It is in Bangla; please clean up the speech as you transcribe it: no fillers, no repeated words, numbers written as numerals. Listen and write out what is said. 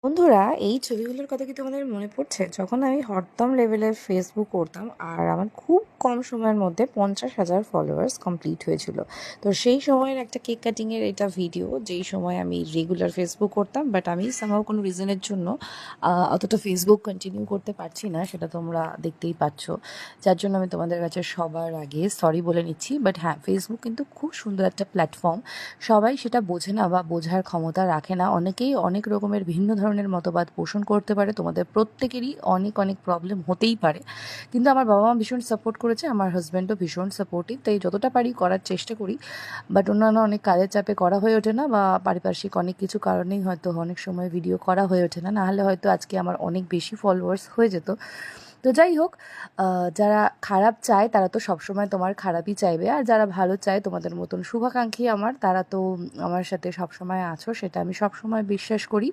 বন্ধুরা, এই ছবিগুলোর কথা কি তোমাদের মনে পড়ছে? যখন আমি হরদম লেভেলের ফেসবুক করতাম আর আমার খুব কম সময়ের মধ্যে 50,000 ফলোয়ার্স কমপ্লিট হয়েছিল। তো সেই সময়ের একটা কেক কাটিংয়ের এটা ভিডিও, যেই সময় আমি রেগুলার ফেসবুক করতাম, বাট আমি সামহাও কোনো রিজনের জন্য অতটা ফেসবুক কন্টিনিউ করতে পারছি না, সেটা তোমরা দেখতেই পাচ্ছ। যার জন্য আমি তোমাদের কাছে সবার আগে সরি বলে নিচ্ছি। বাট হ্যাঁ, ফেসবুক কিন্তু খুব সুন্দর একটা প্ল্যাটফর্ম। সবাই সেটা বোঝে না বা বোঝার ক্ষমতা রাখে না। অনেকেই অনেক রকমের ভিন্ন ধরনের মতবাদ পোষণ করতে পারে। তোমাদের প্রত্যেকেরই অনেক অনেক প্রবলেম হতেই পারে, কিন্তু আমার বাবা মা ভীষণ সাপোর্ট করেছে, আমার হাজব্যান্ডও ভীষণ সাপোর্টিভ, তাই যতটা পারি করার চেষ্টা করি। বাট অন্যান্য অনেক কাজের চাপে করা হয়ে ওঠে না, বা পারিপার্শ্বিক অনেক কিছু কারণেই হয়তো অনেক সময় ভিডিও করা হয়ে ওঠে না। নাহলে হয়তো আজকে আমার অনেক বেশি ফলোয়ার্স হয়ে যেত। তো যাই হোক, যারা খারাপ চায় তারা তো সবসময় তোমার খারাপই চাইবে, আর যারা ভালো চায়, তোমাদের মতন শুভাকাঙ্ক্ষী আমার, তারা তো আমার সাথে সবসময় আছো, সেটা আমি সবসময় বিশ্বাস করি।